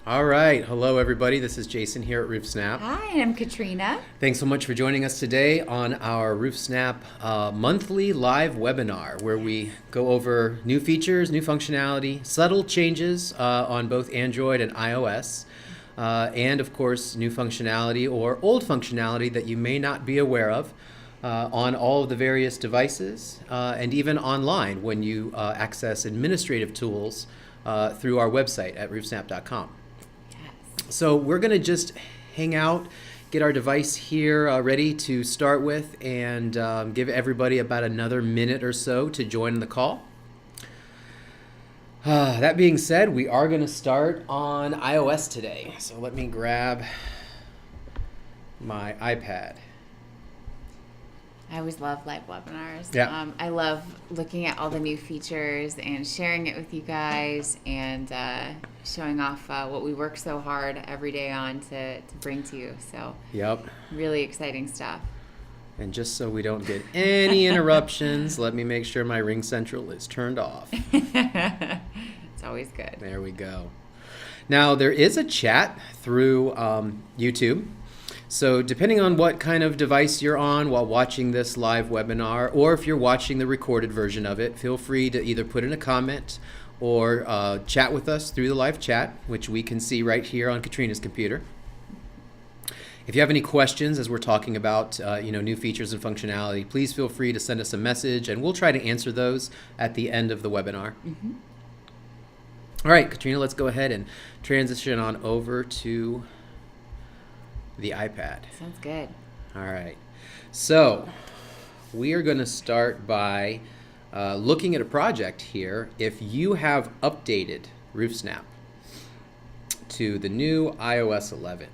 All right. Hello, everybody. This is Jason here at RoofSnap. Hi, I'm Katrina. Thanks so much for joining us today on our RoofSnap monthly live webinar, where we go over new features, new functionality, subtle changes on both Android and iOS, and of course, new functionality or old functionality that you may not be aware of on all of the various devices and even online when you access administrative tools through our website at roofsnap.com. So we're going to just hang out, get our device here ready to start with, and give everybody about another minute or so to join the call. That being said, we are going to start on iOS today. So let me grab my iPad. I always love live webinars. Yeah. I love looking at all the new features and sharing it with you guys and showing off what we work so hard every day on to bring to you. So Yep. really exciting stuff. And just so we don't get any interruptions, let me make sure my Ring Central is turned off. It's always good. There we go. Now, there is a chat through YouTube. So depending on what kind of device you're on while watching this live webinar, or if you're watching the recorded version of it, feel free to either put in a comment or chat with us through the live chat, which we can see right here on Katrina's computer. If you have any questions as we're talking about new features and functionality, please feel free to send us a message, and we'll try to answer those at the end of the webinar. Mm-hmm. All right, Katrina, let's go ahead and transition on over to the iPad. Sounds good. All right. So we are going to start by looking at a project here. If you have updated RoofSnap to the new iOS 11,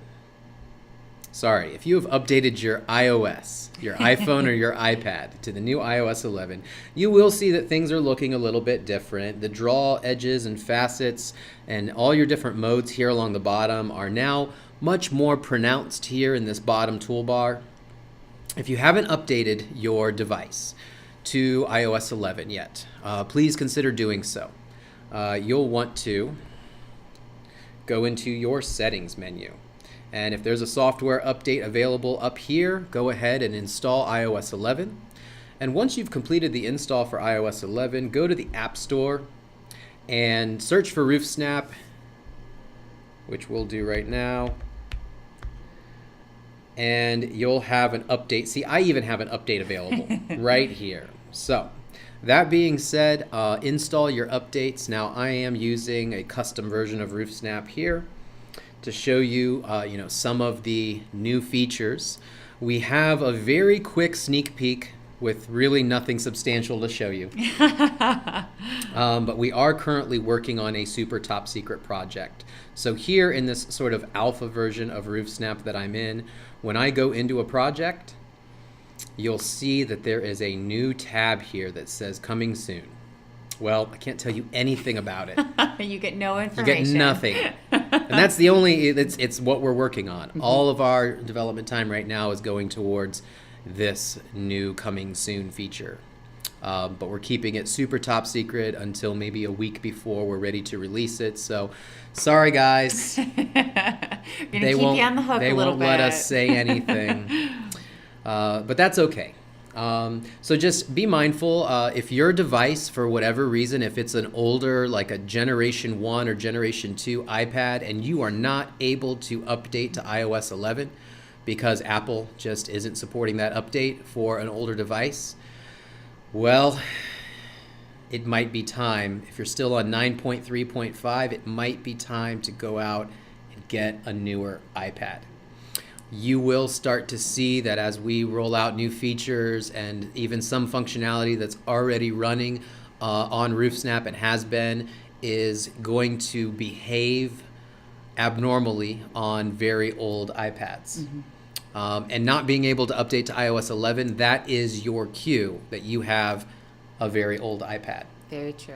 sorry, if you have updated your iOS, your iPhone or your iPad to the new iOS 11, you will see that things are looking a little bit different. The draw edges and facets and all your different modes here along the bottom are now much more pronounced here in this bottom toolbar. If you haven't updated your device to iOS 11 yet, please consider doing so. You'll want to go into your settings menu. And if there's a software update available up here, go ahead and install iOS 11. And once you've completed the install for iOS 11, go to the App Store and search for RoofSnap, which we'll do right now. And you'll have an update. See, I even have an update available right here. So that being said, install your updates. Now I am using a custom version of RoofSnap here to show you, some of the new features. We have a very quick sneak peek with really nothing substantial to show you. But we are currently working on a super top secret project. So here in this sort of alpha version of RoofSnap that I'm in, when I go into a project, you'll see that there is a new tab here that says coming soon. Well, I can't tell you anything about it. You get no information. You get nothing. And that's the only, it's what we're working on. Mm-hmm. All of our development time right now is going towards this new coming soon feature. But we're keeping it super top secret until maybe a week before we're ready to release it. So sorry, guys. We're going to keep you on the hook a little bit. They won't let us say anything. But that's okay. So just be mindful, if your device, for whatever reason, if it's an older, like a Generation 1 or Generation 2 iPad, and you are not able to update to iOS 11 because Apple just isn't supporting that update for an older device, well, it might be time. If you're still on 9.3.5, it might be time to go out and get a newer iPad. You will start to see that as we roll out new features and even some functionality that's already running on RoofSnap and has been is going to behave abnormally on very old iPads. Mm-hmm. And not being able to update to iOS 11, that is your cue that you have a very old iPad. Very true.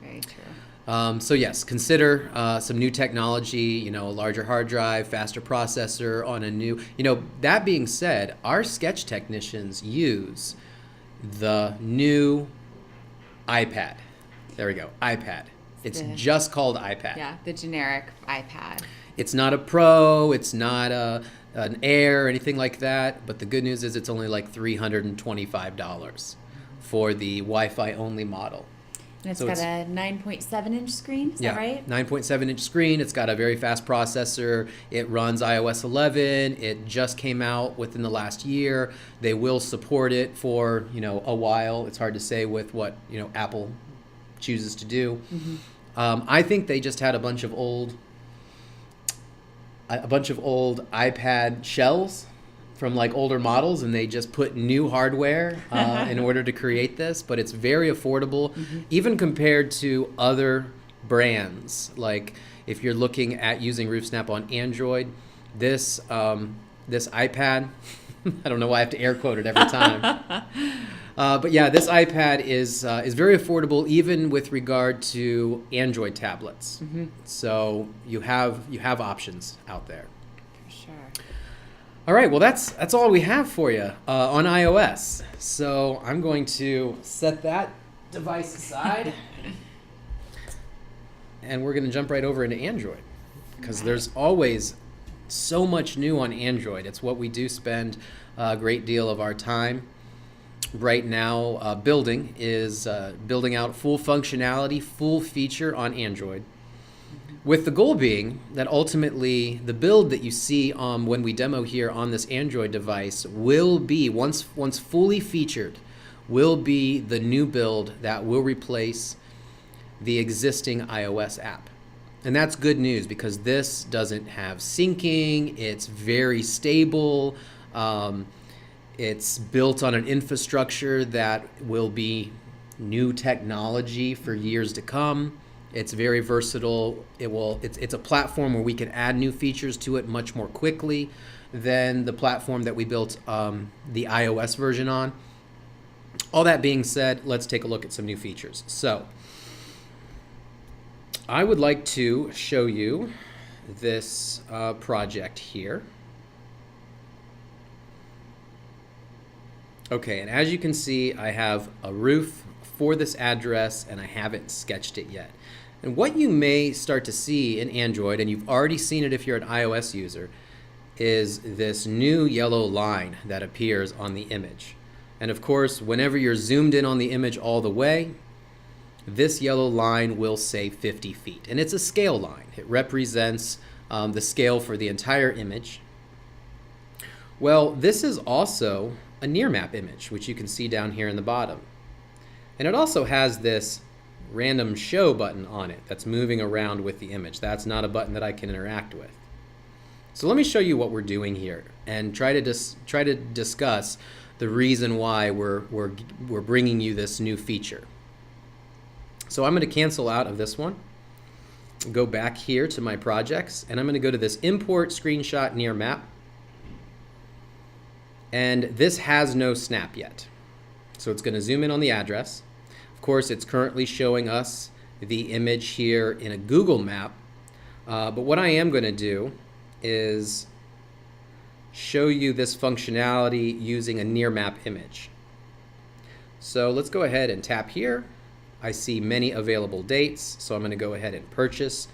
Very true. So yes, consider some new technology, a larger hard drive, faster processor on a new, that being said, our sketch technicians use the new iPad. There we go, iPad It's just called iPad. Yeah, the generic iPad. It's not a Pro, it's not an Air or anything like that, but the good news is it's only like $325 for the Wi-Fi only model. And it's got a 9.7-inch screen, is that right? 9.7-inch screen. It's got a very fast processor. It runs iOS 11. It just came out within the last year. They will support it for, a while. It's hard to say with what, Apple chooses to do. I think they just had a bunch of old iPad shells from like older models, and they just put new hardware in order to create this, but it's very affordable, even compared to other brands. Like if you're looking at using RoofSnap on Android, this iPad, I don't know why I have to air quote it every time. But yeah, this iPad is very affordable, even with regard to Android tablets. So you have options out there. For sure. All right, well that's all we have for you on iOS. So I'm going to set that device aside, and we're going to jump right over into Android, because there's always so much new on Android. It's what we do spend a great deal of our time right now building out full functionality, full feature on Android, with the goal being that ultimately the build that you see when we demo here on this Android device will be, once fully featured, will be the new build that will replace the existing iOS app. And that's good news, because this doesn't have syncing. It's very stable. It's built on an infrastructure that will be new technology for years to come. It's very versatile. It's a platform where we can add new features to it much more quickly than the platform that we built the iOS version on. All that being said, let's take a look at some new features. So I would like to show you this project here. Okay, and as you can see, I have a roof for this address, and I haven't sketched it yet. And what you may start to see in Android, and you've already seen it if you're an iOS user, is this new yellow line that appears on the image. And of course, whenever you're zoomed in on the image all the way, this yellow line will say 50 feet. And it's a scale line. It represents the scale for the entire image. Well, this is also a near map image, which you can see down here in the bottom. And it also has this random show button on it that's moving around with the image. That's not a button that I can interact with. So let me show you what we're doing here and try to discuss the reason why we're bringing you this new feature. So I'm going to cancel out of this one, go back here to my projects, and I'm going to go to this import screenshot near map. And this has no snap yet. So it's going to zoom in on the address. Of course, it's currently showing us the image here in a Google map. But what I am going to do is show you this functionality using a near map image. So let's go ahead and tap here. I see many available dates, so I'm going to go ahead and purchase.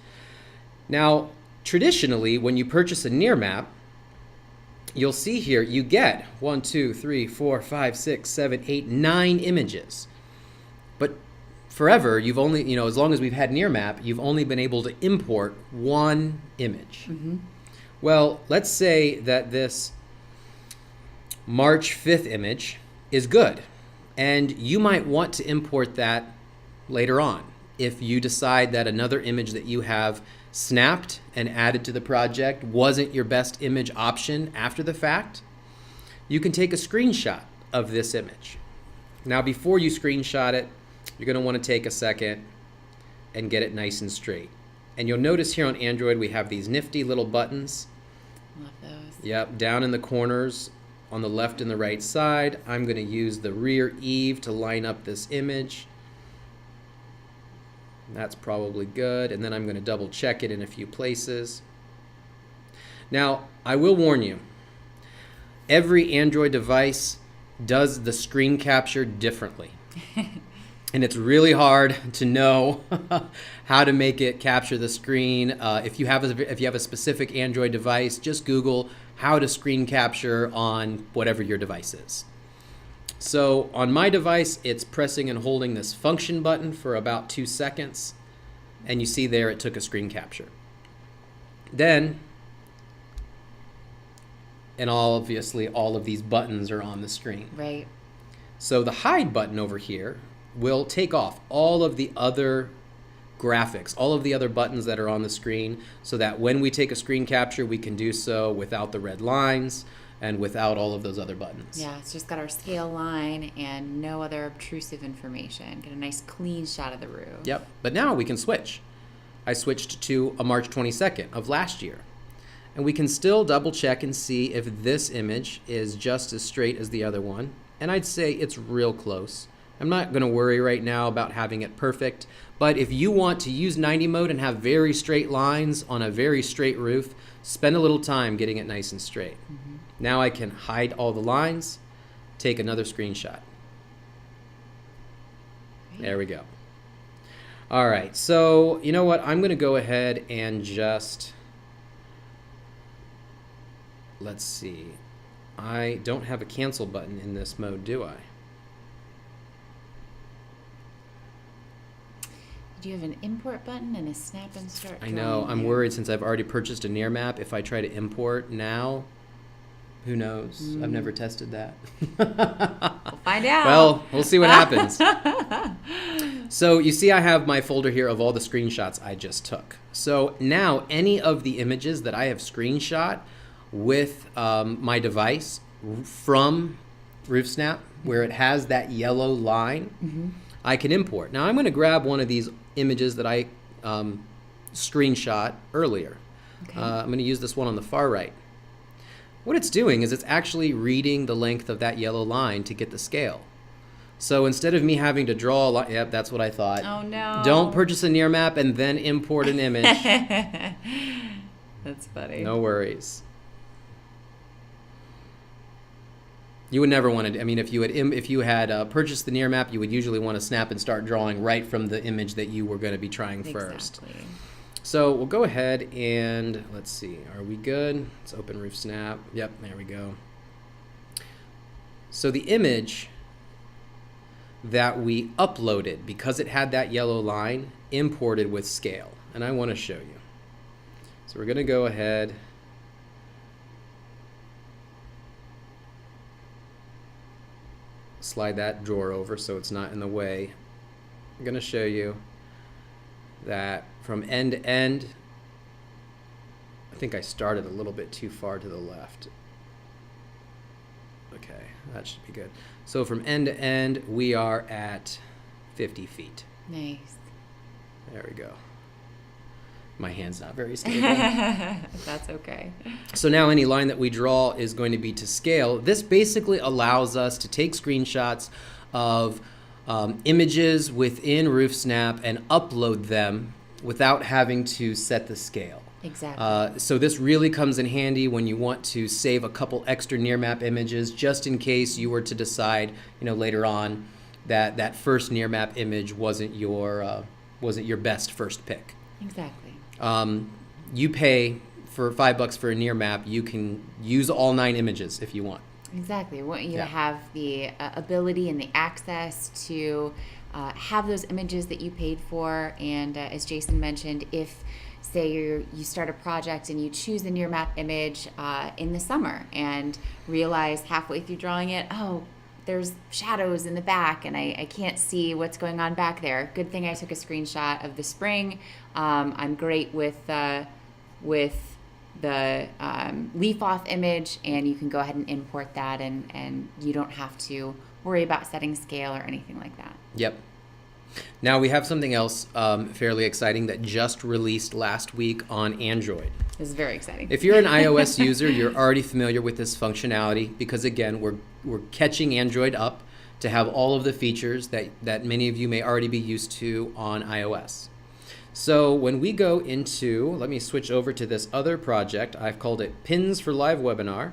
Now, traditionally, when you purchase a near map, you'll see here you get 1, 2, 3, 4, 5, 6, 7, 8, 9 images. But forever, you've only, as long as we've had near map, you've only been able to import one image. Well, let's say that this March 5th image is good, and you might want to import that later on. If you decide that another image that you have snapped and added to the project wasn't your best image option after the fact, you can take a screenshot of this image. Now, before you screenshot it, you're going to want to take a second and get it nice and straight. And you'll notice here on Android we have these nifty little buttons. Love those. Yep, down in the corners on the left and the right side. I'm going to use the rear eave to line up this image. That's probably good, and then I'm going to double check it in a few places. Now, I will warn you, every Android device does the screen capture differently. And it's really hard to know how to make it capture the screen. If you have a specific Android device, just Google how to screen capture on whatever your device is. So on my device, it's pressing and holding this function button for about 2 seconds. And you see there it took a screen capture. Then, and obviously all of these buttons are on the screen. Right. So the hide button over here will take off all of the other graphics, all of the other buttons that are on the screen, so that when we take a screen capture, we can do so without the red lines and without all of those other buttons. Yeah, it's just got our scale line and no other obtrusive information. Get a nice clean shot of the roof. Yep, but now we can switch. I switched to a March 22nd of last year. And we can still double check and see if this image is just as straight as the other one. And I'd say it's real close. I'm not going to worry right now about having it perfect, but if you want to use 90 mode and have very straight lines on a very straight roof, spend a little time getting it nice and straight. Mm-hmm. Now I can hide all the lines, take another screenshot. There we go. All right, so you know what? I'm going to go ahead and just, let's see. I don't have a cancel button in this mode, do I? Do you have an import button and a snap and start? I know. I'm worried since I've already purchased a near map. If I try to import now, who knows? I've never tested that. We'll find out. Well, we'll see what happens. So you see I have my folder here of all the screenshots I just took. So now any of the images that I have screenshot with my device from RoofSnap, where it has that yellow line, I can import. Now I'm going to grab one of these images that I screenshot earlier. Okay. I'm going to use this one on the far right. What it's doing is it's actually reading the length of that yellow line to get the scale. So instead of me having to draw a line, yep, that's what I thought. Oh no. Don't purchase a near map and then import an image. That's funny. No worries. You would never want to. I mean, if you had purchased the near map, you would usually want to snap and start drawing right from the image that you were going to be trying first. Exactly. So we'll go ahead and let's see. Are we good? Let's open RoofSnap. Yep, there we go. So the image that we uploaded, because it had that yellow line, imported with scale, and I want to show you. So we're going to go ahead. Slide that drawer over so it's not in the way. I'm going to show you that from end to end, I think I started a little bit too far to the left. Okay, that should be good. So from end to end, we are at 50 feet. Nice. There we go. My hand's not very stable. That's okay. So now any line that we draw is going to be to scale. This basically allows us to take screenshots of images within RoofSnap and upload them without having to set the scale. Exactly. So this really comes in handy when you want to save a couple extra near map images, just in case you were to decide, later on that that first near map image wasn't your best first pick. Exactly. You pay for $5 for a near map. You can use all 9 images if you want. Exactly. We want you to have the ability and the access to have those images that you paid for. And as Jason mentioned, if say you start a project and you choose the near map image in the summer and realize halfway through drawing it, oh, there's shadows in the back and I can't see what's going on back there. Good thing I took a screenshot of the spring. I'm great with the leaf off image, and you can go ahead and import that, and you don't have to worry about setting scale or anything like that. Yep. Now we have something else fairly exciting that just released last week on Android. This is very exciting. If you're an iOS user, you're already familiar with this functionality because, again, we're catching Android up to have all of the features that many of you may already be used to on iOS. So when we go into, let me switch over to this other project. I've called it Pins for Live Webinar.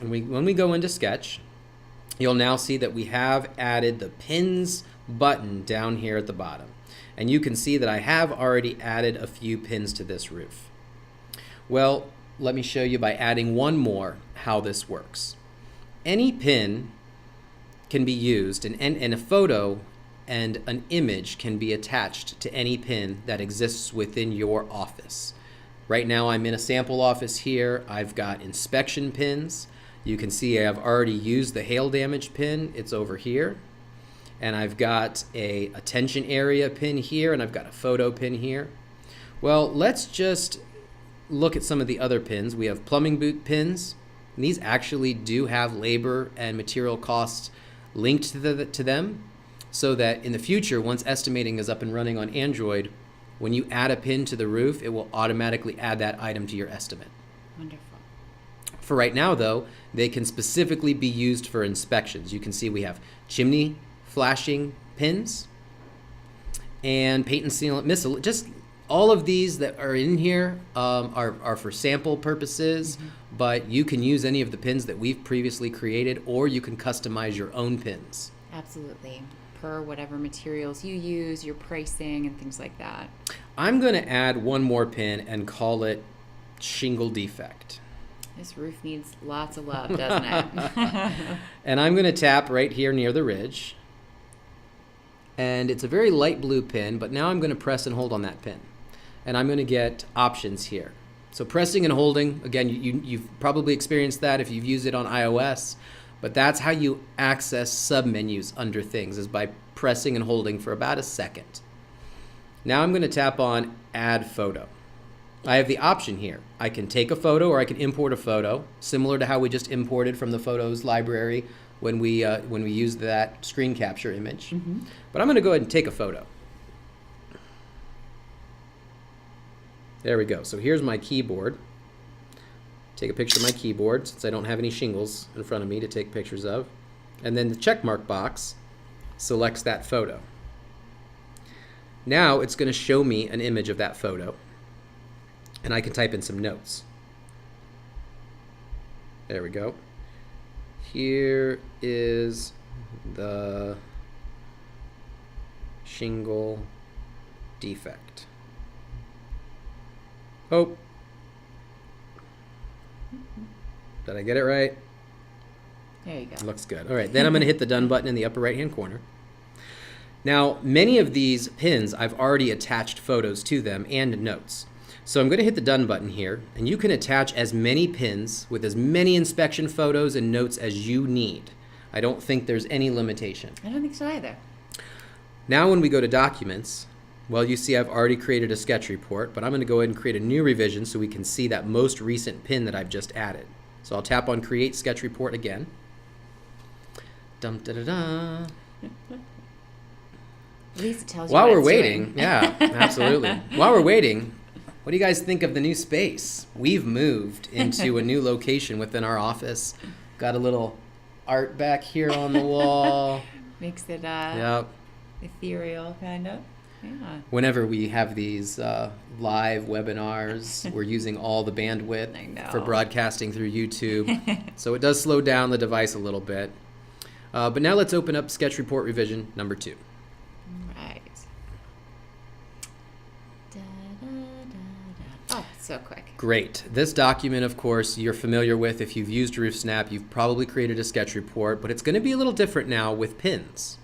And when we go into Sketch, you'll now see that we have added the pins button down here at the bottom. And you can see that I have already added a few pins to this roof. Well, let me show you by adding one more how this works. Any pin can be used, and a photo and an image can be attached to any pin that exists within your office. Right now I'm in a sample office here. I've got inspection pins. You can see I've already used the hail damage pin. It's over here. And I've got a attention area pin here, and I've got a photo pin here. Well, let's just look at some of the other pins. We have plumbing boot pins. And these actually do have labor and material costs linked to them, so that in the future, once estimating is up and running on Android, when you add a pin to the roof, it will automatically add that item to your estimate. Wonderful. For right now, though, they can specifically be used for inspections. You can see we have chimney flashing pins and paint and sealant missile. Just all of these that are in here are for sample purposes, but you can use any of the pins that we've previously created, or you can customize your own pins. Absolutely. Per whatever materials you use, your pricing, and things like that. I'm going to add one more pin and call it shingle defect. This roof needs lots of love, doesn't it? And I'm going to tap right here near the ridge. And it's a very light blue pin, but now I'm going to press and hold on that pin. And I'm going to get options here. So pressing and holding, again, you've probably experienced that if you've used it on iOS, but that's how you access submenus under things, is by pressing and holding for about a second. Now I'm going to tap on Add Photo. I have the option here. I can take a photo or I can import a photo, similar to how we just imported from the photos library when we used that screen capture image. But I'm going to go ahead and take a photo. There we go. So here's my keyboard. Take a picture of my keyboard since I don't have any shingles in front of me to take pictures of. And then the check mark box selects that photo. Now it's going to show me an image of that photo. And I can type in some notes. There we go. Here is the shingle defect. Oh. Did I get it right? There you go. Looks good. All right, then I'm going to hit the done button in the upper right-hand corner. Now, many of these pins, I've already attached photos to them and notes. So I'm going to hit the done button here, and you can attach as many pins with as many inspection photos and notes as you need. I don't think there's any limitation. I don't think so either. Now when we go to documents, well, you see I've already created a sketch report, but I'm going to go ahead and create a new revision so we can see that most recent pin that I've just added. So I'll tap on Create Sketch Report again. Dum da da da. At least it tells you While what we're it's waiting, doing. yeah, absolutely. While we're waiting, what do you guys think of the new space? We've moved into a new location within our office. Got a little art back here on the wall. Makes it Yep. ethereal, kind of. Yeah. Whenever we have these live webinars, we're using all the bandwidth I know. for broadcasting through YouTube. So it does slow down the device a little bit. But now let's open up Sketch Report Revision number 2. Right. Oh, so quick. Great. This document, of course, you're familiar with. If you've used RoofSnap, you've probably created a sketch report, but it's going to be a little different now with pins.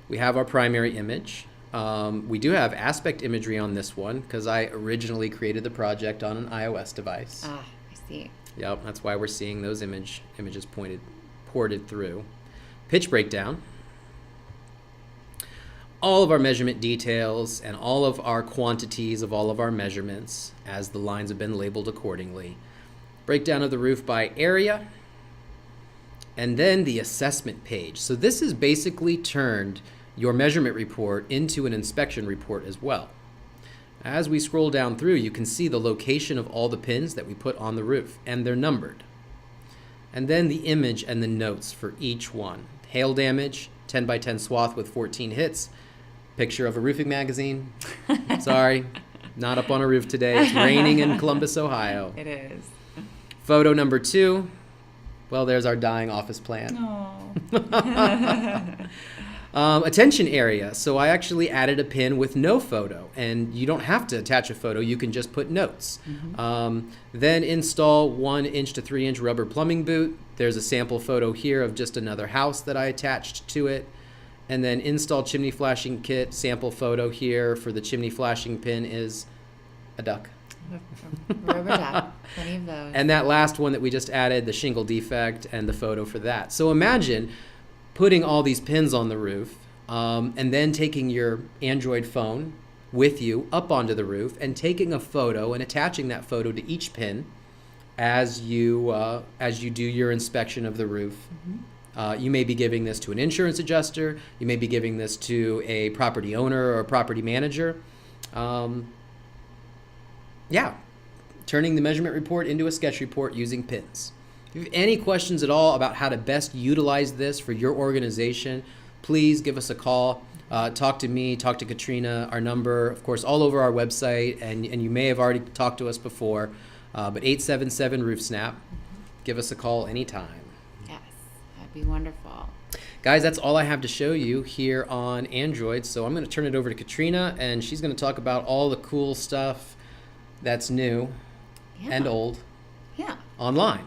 We have our primary image. We do have aspect imagery on this one because I originally created the project on an iOS device. Ah, I see. Yep, that's why we're seeing those images ported through. Pitch breakdown. All of our measurement details and all of our quantities of all of our measurements as the lines have been labeled accordingly. Breakdown of the roof by area. And then the assessment page. So this has basically turned your measurement report into an inspection report as well. As we scroll down through, you can see the location of all the pins that we put on the roof, and they're numbered. And then the image and the notes for each one. Hail damage, 10 by 10 swath with 14 hits. Picture of a roofing magazine. Sorry, not up on a roof today. It's raining in Columbus, Ohio. It is. Photo number 2. Well, there's our dying office plant. Oh. Attention area. So I actually added a pin with no photo, and you don't have to attach a photo. You can just put notes. Then install 1 inch to 3 inch rubber plumbing boot. There's a sample photo here of just another house that I attached to it. And then install chimney flashing kit. Sample photo here for the chimney flashing pin is a duck. Rubber duck, plenty of those. And that last one that we just added, the shingle defect and the photo for that. So imagine putting all these pins on the roof and then taking your Android phone with you up onto the roof and taking a photo and attaching that photo to each pin as you do your inspection of the roof. You may be giving this to an insurance adjuster. You may be giving this to a property owner or a property manager. Yeah, turning the measurement report into a sketch report using pins. If you have any questions at all about how to best utilize this for your organization, please give us a call. Talk to me, talk to Katrina. Our number, of course, all over our website, and you may have already talked to us before, but 877-RoofSnap. Give us a call anytime. Yes, that'd be wonderful. Guys, that's all I have to show you here on Android, so I'm going to turn it over to Katrina, and she's going to talk about all the cool stuff that's new and old online.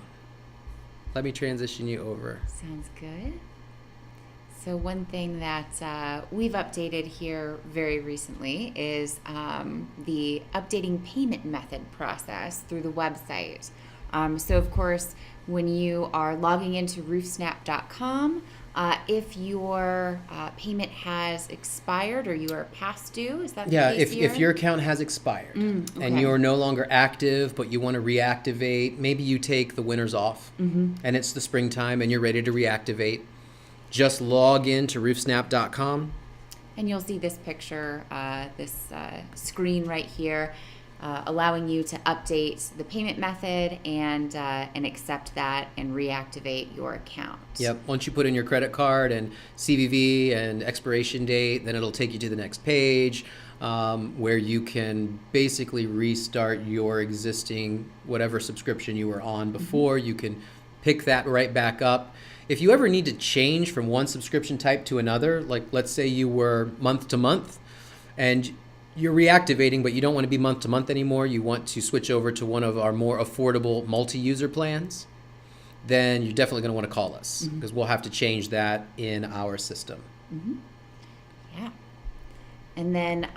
Let me transition you over. Sounds good. So one thing that we've updated here very recently is the updating payment method process through the website. So of course, when you are logging into roofsnap.com, if your payment has expired or you are past due, is that the case here? If your account has expired and you're no longer active, but you want to reactivate, maybe you take the winters off and it's the springtime and you're ready to reactivate, just log in to roofsnap.com. And you'll see this picture, this screen right here, allowing you to update the payment method and accept that and reactivate your account. Yep. Once you put in your credit card and CVV and expiration date, then it'll take you to the next page where you can basically restart your existing whatever subscription you were on before. You can pick that right back up. If you ever need to change from one subscription type to another, like let's say you were month to month and you're reactivating, but you don't want to be month to month anymore, you want to switch over to one of our more affordable multi-user plans, then you're definitely going to want to call us because we'll have to change that in our system. Yeah. And then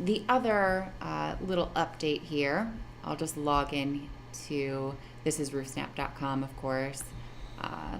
the other little update here, I'll just log in to, this is roofsnap.com, of course.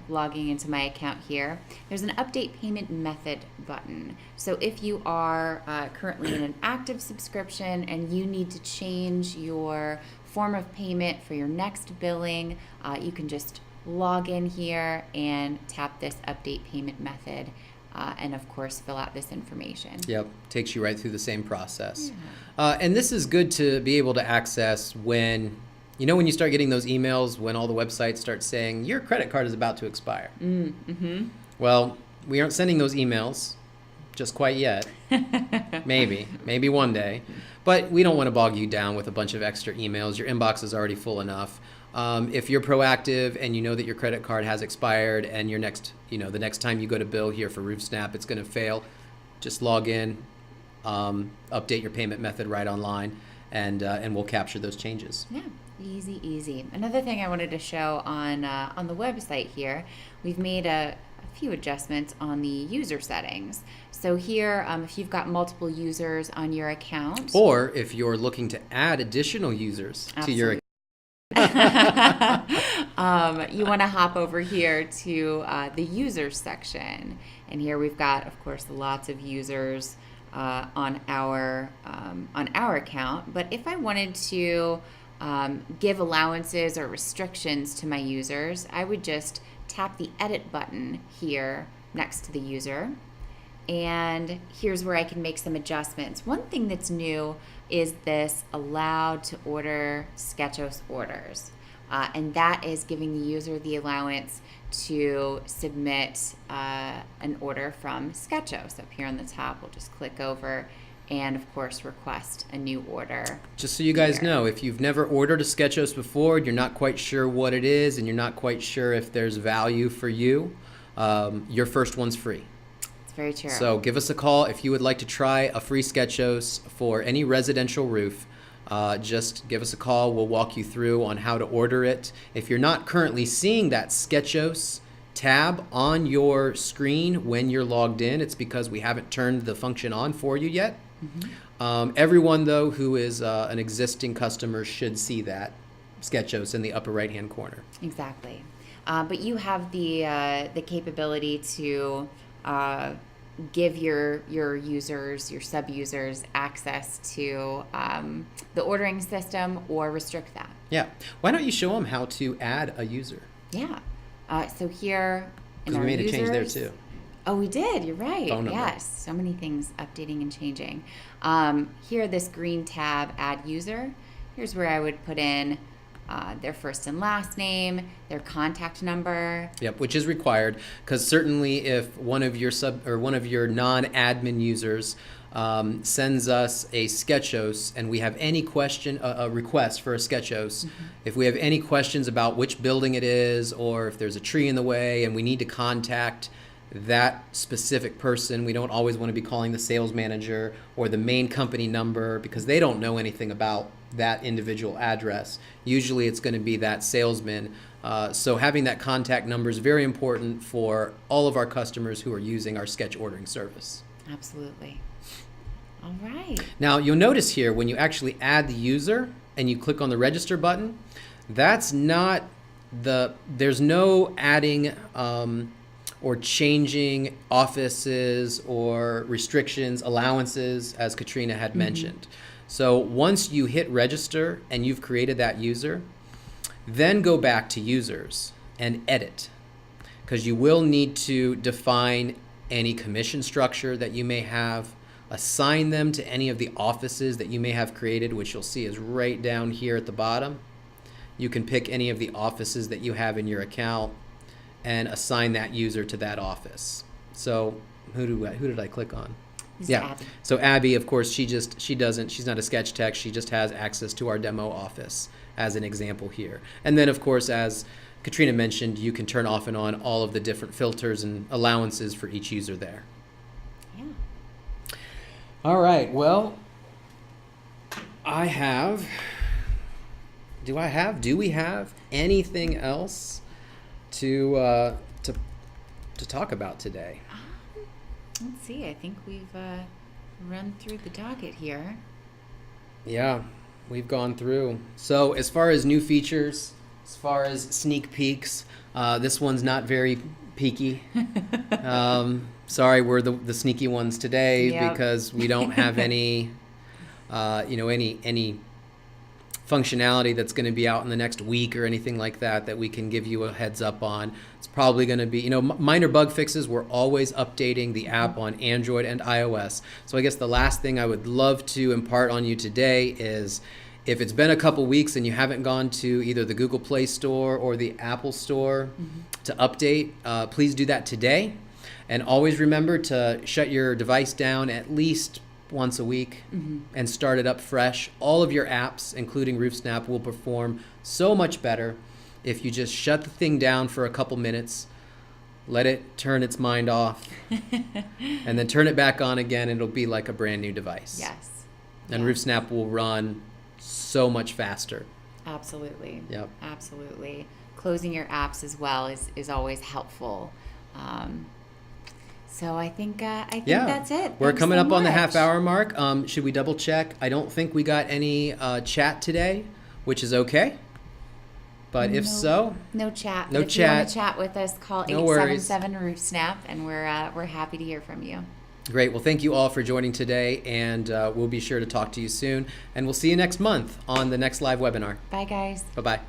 Logging into my account here, there's an update payment method button. So if you are currently in an active subscription and you need to change your form of payment for your next billing, you can just log in here and tap this update payment method and of course fill out this information. Yep, takes you right through the same process. And this is good to be able to access when when you start getting those emails when all the websites start saying your credit card is about to expire. Well, we aren't sending those emails just quite yet. Maybe one day. But we don't want to bog you down with a bunch of extra emails. Your inbox is already full enough. If you're proactive and you know that your credit card has expired and your next, the next time you go to bill here for RoofSnap, it's going to fail, just log in, update your payment method right online, and we'll capture those changes. Yeah. Easy. Another thing I wanted to show on the website here, we've made a few adjustments on the user settings. So here, if you've got multiple users on your account, or if you're looking to add additional users to your account, you want to hop over here to the users section, and here we've got, of course, lots of users on our account. But if I wanted to give allowances or restrictions to my users, I would just tap the edit button here next to the user, and here's where I can make some adjustments. One thing that's new is this allowed to order Sketchos orders, and that is giving the user the allowance to submit an order from Sketchos. Up here on the top, we'll just click over and of course request a new order. Just so you guys know, if you've never ordered a Sketchos before, you're not quite sure what it is, and you're not quite sure if there's value for you, your first one's free. That's very true. So give us a call if you would like to try a free Sketchos for any residential roof. Just give us a call. We'll walk you through on how to order it. If you're not currently seeing that Sketchos tab on your screen when you're logged in, it's because we haven't turned the function on for you yet. Everyone, though, who is an existing customer should see that Sketchos in the upper right-hand corner. Exactly. But you have the capability to give your users, your sub-users, access to the ordering system or restrict that. Yeah. Why don't you show them how to add a user? Yeah. So here in Because our we made users, a change there too. Oh, we did. You're right. Phone number. Yes. So many things updating and changing. Here, this green tab, Add User. Here's where I would put in their first and last name, their contact number. Yep, which is required because certainly if one of your non-admin users sends us a Sketchos and we have any question, a request for a Sketchos, if we have any questions about which building it is or if there's a tree in the way and we need to contact that specific person, we don't always want to be calling the sales manager or the main company number because they don't know anything about that individual address. Usually it's going to be that salesman. So having that contact number is very important for all of our customers who are using our sketch ordering service. Absolutely. All right. Now you'll notice here when you actually add the user and you click on the register button, that's not there's no adding or changing offices or restrictions, allowances, as Katrina had mentioned. So once you hit register and you've created that user, then go back to users and edit, because you will need to define any commission structure that you may have, assign them to any of the offices that you may have created, which you'll see is right down here at the bottom. You can pick any of the offices that you have in your account and assign that user to that office. So who did I click on? Abby. So Abby, of course, she's not a sketch tech. She just has access to our demo office as an example here. And then, of course, as Katrina mentioned, you can turn off and on all of the different filters and allowances for each user there. Yeah. All right. Well, do we have anything else to talk about today? Let's see. I think we've run through the docket here. Yeah, we've gone through. So as far as new features, as far as sneak peeks, this one's not very peaky. Sorry, we're the sneaky ones today because we don't have any functionality that's going to be out in the next week or anything like that we can give you a heads up on. It's probably going to be, minor bug fixes. We're always updating the app on Android and iOS. So I guess the last thing I would love to impart on you today is if it's been a couple weeks and you haven't gone to either the Google Play Store or the Apple Store to update, please do that today. And always remember to shut your device down at least once a week and start it up fresh. All of your apps, including RoofSnap, will perform so much better if you just shut the thing down for a couple minutes, let it turn its mind off, and then turn it back on again, and it'll be like a brand new device. Yes. And RoofSnap will run so much faster. Absolutely. Yep. Absolutely. Closing your apps as well is always helpful. So I think that's it. We're Thanks coming so up on the much. half-hour mark. Should we double check? I don't think we got any chat today, which is okay. But if so, no chat. No But if chat. you want to chat with us, call No worries. 877-RoofSnap, and we're happy to hear from you. Great. Well, thank you all for joining today, and we'll be sure to talk to you soon. And we'll see you next month on the next live webinar. Bye, guys. Bye-bye.